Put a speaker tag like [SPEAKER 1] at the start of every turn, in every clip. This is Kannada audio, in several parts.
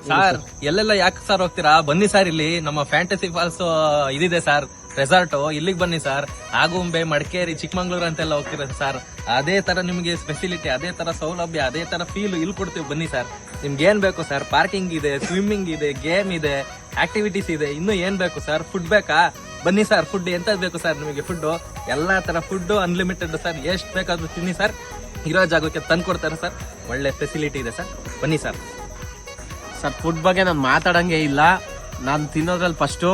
[SPEAKER 1] ಸರ್ ಎಲ್ಲೆಲ್ಲ ಯಾಕೆ ಸರ್ ಹೋಗ್ತೀರಾ? ಬನ್ನಿ ಸರ್, ಇಲ್ಲಿ ನಮ್ಮ ಫ್ಯಾಂಟಸಿ ಫಾಲ್ಸ್ ಇದಿದೆ ಸರ್, ರೆಸಾರ್ಟ್. ಇಲ್ಲಿಗೆ ಬನ್ನಿ ಸರ್. ಆಗುಂಬೆ, ಮಡಿಕೇರಿ, ಚಿಕ್ಕಮಂಗ್ಳೂರ್ ಅಂತೆಲ್ಲ ಹೋಗ್ತೀರಾ ಸರ್. ಅದೇ ತರ ನಿಮ್ಗೆ ಫೆಸಿಲಿಟಿ, ಅದೇ ತರ ಸೌಲಭ್ಯ, ಅದೇ ತರ ಫೀಲ್ ಇಲ್ಲಿ ಕೊಡ್ತೀವಿ. ಬನ್ನಿ ಸರ್, ನಿಮ್ಗೆ ಏನ್ ಬೇಕು ಸರ್? ಪಾರ್ಕಿಂಗ್ ಇದೆ, ಸ್ವಿಮ್ಮಿಂಗ್ ಇದೆ, ಗೇಮ್ ಇದೆ, ಆಕ್ಟಿವಿಟೀಸ್ ಇದೆ. ಇನ್ನು ಏನ್ ಬೇಕು ಸರ್? ಫುಡ್ ಬೇಕಾ? ಬನ್ನಿ ಸರ್, ಫುಡ್ ಎಂತದ್ ಬೇಕು ಸರ್ ನಿಮಗೆ? ಫುಡ್ ಎಲ್ಲಾ ತರ ಫುಡ್ ಅನ್ಲಿಮಿಟೆಡ್ ಸರ್. ಎಷ್ಟ್ ಬೇಕಾದ್ರೂ ತಿನ್ನಿ ಸರ್. ಇರೋ ಜಾಗಕ್ಕೆ ತಂದು ಕೊಡ್ತಾರೆ ಸರ್. ಒಳ್ಳೆ ಫೆಸಿಲಿಟಿ ಇದೆ ಸರ್. ಬನ್ನಿ ಸರ್.
[SPEAKER 2] ಸರ್ ಫುಡ್ ಬಗ್ಗೆ ನಾನು ಮಾತಾಡಂಗೆ ಇಲ್ಲ, ನಾನು ತಿನ್ನೋದ್ರಲ್ಲಿ ಫಸ್ಟು.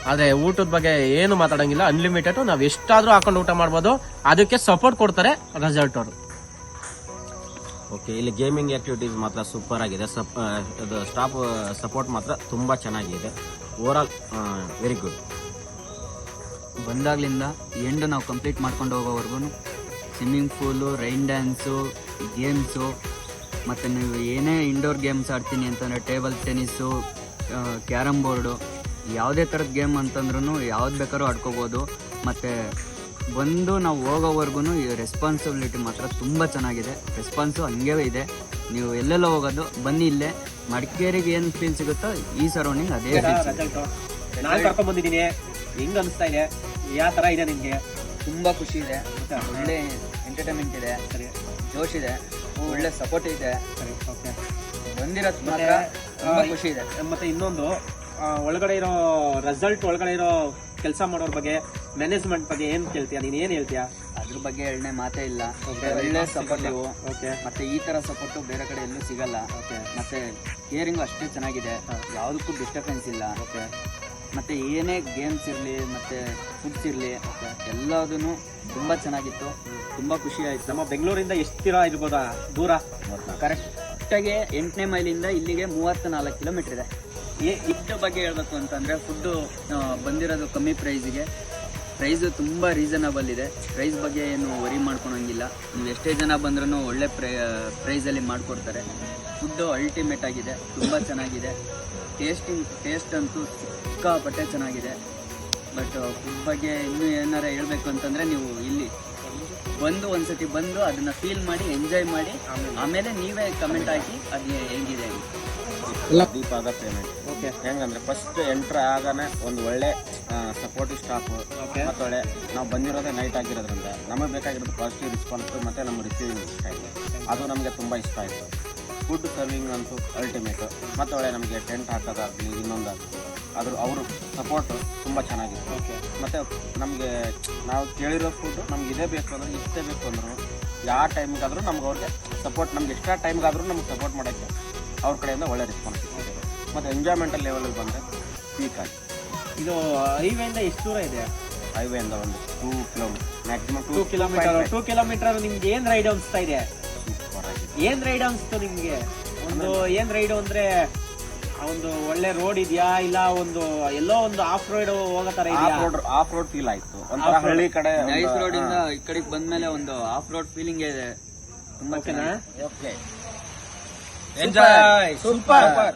[SPEAKER 2] ಆದ್ರೆ ಊಟದ ಬಗ್ಗೆ ಏನು ಮಾತಾಡಂಗಿಲ್ಲ. ಅನ್ಲಿಮಿಟೆಡ್, ನಾವ್ ಎಷ್ಟಾದ್ರೂ ಹಾಕೊಂಡು ಊಟ ಮಾಡ್ಬೋದು. ಅದಕ್ಕೆ ಸಪೋರ್ಟ್ ಕೊಡ್ತಾರೆ ರೆಸಾರ್ಟ್ ಅವರು.
[SPEAKER 3] ಓಕೆ, ಇಲ್ಲಿ ಗೇಮಿಂಗ್ ಆಕ್ಟಿವಿಟೀಸ್ ಮಾತ್ರ ಸೂಪರ್ ಆಗಿದೆ. ಸ್ಟಾಫ್ ಸಪೋರ್ಟ್ ಮಾತ್ರ ತುಂಬಾ ಚೆನ್ನಾಗಿದೆ. Over all very good.
[SPEAKER 4] ಬಂದಾಗ್ಲಿಂದ ಎಂಡ್ ನಾವು ಕಂಪ್ಲೀಟ್ ಮಾಡ್ಕೊಂಡು ಹೋಗೋವರೆಗೂ swimming pool, rain dance, games, ಮತ್ತು ನೀವು ಏನೇ ಇಂಡೋರ್ ಗೇಮ್ಸ್ ಆಡ್ತೀನಿ ಅಂತಂದರೆ ಟೇಬಲ್ ಟೆನ್ನಿಸ್ಸು, ಕ್ಯಾರಮ್ ಬೋರ್ಡು, ಯಾವುದೇ ಥರದ ಗೇಮ್ ಅಂತಂದ್ರೂ ಯಾವ್ದು ಬೇಕಾದ್ರೂ ಆಡ್ಕೋಬೋದು. ಮತ್ತು ಬಂದು ನಾವು ಹೋಗೋವರೆಗೂ ರೆಸ್ಪಾನ್ಸಿಬಿಲಿಟಿ ಮಾತ್ರ ತುಂಬ ಚೆನ್ನಾಗಿದೆ. ರೆಸ್ಪಾನ್ಸು ಹಂಗೇ ಇದೆ. ನೀವು ಎಲ್ಲೆಲ್ಲ ಹೋಗೋದು ಬನ್ನಿ, ಇಲ್ಲೇ ಮಡಿಕೇರಿಗೆ ಏನು ಫೀಲ್ ಸಿಗುತ್ತೋ ಈ ಸರೌಂಡಿಂಗ್ ಅದೇ
[SPEAKER 5] ನಾನು ಕರ್ಕೊಂಡ್ ಬಂದಿದ್ದೀನಿ. ಹೆಂಗ್ ಅನಿಸ್ತಾ ಇದೆ? ಯಾವ ತರ ಇದೆ ನಿಮ್ಗೆ?
[SPEAKER 4] ತುಂಬ ಖುಷಿ ಇದೆ. ಒಳ್ಳೆ ಎಂಟರ್ಟೈನ್ಮೆಂಟ್ ಇದೆ, ಜೋಶ್ ಇದೆ, ಒಳ್ಳೆ ಸಪೋರ್ಟ್ ಇದೆ.
[SPEAKER 5] ಓಕೆ,
[SPEAKER 4] ಬಂದಿರೋದು ಮಾತ್ರ ತುಂಬಾ ಖುಷಿ ಇದೆ.
[SPEAKER 5] ಮತ್ತೆ ಇನ್ನೊಂದು, ಒಳಗಡೆ ಇರೋ ರಿಸಲ್ಟ್ ಒಳಗಡೆ ಇರೋ ಕೆಲಸ ಮಾಡೋರ್ ಬಗ್ಗೆ, ಮ್ಯಾನೇಜ್ಮೆಂಟ್ ಬಗ್ಗೆ ಏನ್ ಕೇಳ್ತೀಯ? ನೀನ್ ಏನ್ ಹೇಳ್ತೀಯಾ?
[SPEAKER 4] ಅದ್ರ ಬಗ್ಗೆ ಎರಡನೇ ಮಾತೇ ಇಲ್ಲ. ಒಳ್ಳೆ ಸಪೋರ್ಟಿವ್.
[SPEAKER 5] ಓಕೆ,
[SPEAKER 4] ಮತ್ತೆ ಈ ತರ ಸಪೋರ್ಟ್ ಬೇರೆ ಕಡೆ ಎಲ್ಲೂ ಸಿಗಲ್ಲ.
[SPEAKER 5] ಓಕೆ,
[SPEAKER 4] ಮತ್ತೆ ಕೇರಿಂಗು ಅಷ್ಟೇ ಚೆನ್ನಾಗಿದೆ. ಯಾವುದಕ್ಕೂ ಡಿಸ್ಟರ್ಬೆನ್ಸ್ ಇಲ್ಲ.
[SPEAKER 5] ಓಕೆ,
[SPEAKER 4] ಮತ್ತೆ ಏನೇ ಗೇಮ್ಸ್ ಇರಲಿ ಮತ್ತೆ ಫುಡ್ಸ್ ಇರಲಿ ಎಲ್ಲದೂ ತುಂಬಾ ಚೆನ್ನಾಗಿತ್ತು. ತುಂಬಾ ಖುಷಿ ಆಯ್ತು.
[SPEAKER 5] ನಮ್ಮ ಬೆಂಗಳೂರಿಂದ ಎಷ್ಟು ಇರ್ಬೋದಾ ದೂರ?
[SPEAKER 4] ಕರೆಕ್ಟಾಗಿ 8ನೇ ಮೈಲಿಂದ ಇಲ್ಲಿಗೆ 34 ಕಿಲೋಮೀಟರ್ ಇದೆ. ಫುಡ್ ಬಗ್ಗೆ ಹೇಳ್ಬೇಕು ಅಂತಂದ್ರೆ ಫುಡ್ಡು ಬಂದಿರೋದು ಕಮ್ಮಿ ಪ್ರೈಸಿಗೆ. ಪ್ರೈಸು ತುಂಬ ರೀಸನಬಲ್ ಇದೆ. ಪ್ರೈಸ್ ಬಗ್ಗೆ ಏನು ವರಿ ಮಾಡ್ಕೊಳಂಗಿಲ್ಲ. ನೀವು ಎಷ್ಟೇ ಜನ ಬಂದ್ರೂ ಒಳ್ಳೆ ಪ್ರೈಸಲ್ಲಿ ಮಾಡಿಕೊಡ್ತಾರೆ. ಫುಡ್ಡು ಅಲ್ಟಿಮೇಟ್ ಆಗಿದೆ, ತುಂಬ ಚೆನ್ನಾಗಿದೆ. ಟೇಸ್ಟ್ ಅಂತೂ ಸಿಕ್ಕಾಪಟ್ಟೆ ಚೆನ್ನಾಗಿದೆ. ಬಟ್ ಫುಡ್ ಬಗ್ಗೆ ಇನ್ನೂ ಏನಾರ ಹೇಳ್ಬೇಕು ಅಂತಂದರೆ ನೀವು ಇಲ್ಲಿ ಬಂದು ಒಂದ್ಸತಿ ಬಂದು ಅದನ್ನ ಫೀಲ್ ಮಾಡಿ ಎಂಜಾಯ್ ಮಾಡಿ ಆಮೇಲೆ ನೀವೇ ಕಮೆಂಟ್ ಹಾಕಿ ಅದು ಹೆಂಗಿದೆ.
[SPEAKER 3] ದೀಪ ಆದ ಪೇಮೆಂಟ್.
[SPEAKER 5] ಓಕೆ,
[SPEAKER 3] ಹೆಂಗಂದ್ರೆ ಫಸ್ಟ್ ಎಂಟ್ರ್ ಆಗಾನೆ ಒಂದು ಒಳ್ಳೆ ಸಪೋರ್ಟಿವ್ ಸ್ಟಾಫ್. ಮತ್ತೊಳ್ಳೆ ನಾವು ಬಂದಿರೋದೇ ನೈಟ್ ಆಗಿರೋದ್ರಿಂದ ನಮಗೆ ಬೇಕಾಗಿರೋದು ಪಾಸಿಟಿವ್ ರೆಸ್ಪಾನ್ಸ್ ಮತ್ತೆ ನಮ್ಮ ರಿಸೀವಿಂಗ್ ಇಷ್ಟ ಆಯಿತು. ಅದು ನಮಗೆ ತುಂಬ ಇಷ್ಟ ಆಯಿತು. ಫುಡ್ ಸರ್ವಿಂಗ್ ಅಂತೂ ಅಲ್ಟಿಮೇಟು. ಮತ್ತೊಳ್ಳೆ ನಮಗೆ ಟೆಂಟ್ ಹಾಕೋದಾಗಲಿ ಇನ್ನೊಂದಾಗಲಿ ಅವರು ಸಪೋರ್ಟು ತುಂಬ ಚೆನ್ನಾಗಿತ್ತು.
[SPEAKER 5] ಓಕೆ,
[SPEAKER 3] ಮತ್ತು ನಮಗೆ ನಾವು ಕೇಳಿರೋ ಫುಡ್ ನಮ್ಗೆ ಇದೇ ಬೇಕು ಅಂದ್ರೆ ಇಷ್ಟೇ ಬೇಕು ಅಂದ್ರು ಯಾವ ಟೈಮಿಗಾದರೂ ನಮ್ಗೆ ಅವ್ರಿಗೆ ಸಪೋರ್ಟ್, ನಮ್ಗೆ ಎಕ್ಸ್ಟ್ರಾ ಟೈಮ್ಗಾದರೂ ನಮ್ಗೆ ಸಪೋರ್ಟ್ ಮಾಡೋಕ್ಕೆ ಅವ್ರ ಕಡೆಯಿಂದ ಒಳ್ಳೆ ರೆಸ್ಪಾನ್ಸ್ ಇದೆ. ಮತ್ತು ಎಂಜಾಯ್ಮೆಂಟಲ್ ಲೆವೆಲಲ್ಲಿ ಬಂದರೆ ಪೀಕ್ ಆಗಿ.
[SPEAKER 5] ಇದು ಹೈವೇಯಿಂದ ಎಷ್ಟು ದೂರ ಇದೆ?
[SPEAKER 3] ಹೈವೇಯಿಂದ ಒಂದು 2 ಕಿಲೋಮೀಟರ್, ಮ್ಯಾಕ್ಸಿಮಮ್
[SPEAKER 5] 2 ಕಿಲೋಮೀಟರ್. 2 ಕಿಲೋಮೀಟರ್ ನಿಮ್ಗೆ ಏನ್ ರೈಡ್ ಅನಿಸ್ತಾ ಇದೆ?
[SPEAKER 3] ಸೂಪರ್ ಆಗಿದೆ.
[SPEAKER 5] ಏನ್ ರೈಡ್ ಅನಿಸ್ತು ನಿಮ್ಗೆ? ಒಂದು ಏನ್ ರೈಡ್ ಅಂದ್ರೆ ಒಂದು ಒಳ್ಳೆ ರೋಡ್ ಇದೆಯಾ, ಇಲ್ಲ ಒಂದು ಎಲ್ಲೋ ಒಂದು ಆಫ್ ರೋಡ್ ಹೋಗೋ ತರ ಇದೆಯಾ?
[SPEAKER 3] ಆಫ್ ರೋಡ್ ಫೀಲ್ ಆಯ್ತು. ಒಂಥರ ಹಳ್ಳಿ ಕಡೆ
[SPEAKER 4] ನೈಸ್ ರೋಡ್ ಇಂದ ಈ ಕಡೆಗೆ ಬಂದ್ಮೇಲೆ ಒಂದು ಆಫ್ ರೋಡ್ ಫೀಲಿಂಗ್ ಇದೆ. ತುಂಬಾ
[SPEAKER 5] ಓಕೆನಾ?
[SPEAKER 3] Okay,
[SPEAKER 1] enjoy. ಸೂಪರ್.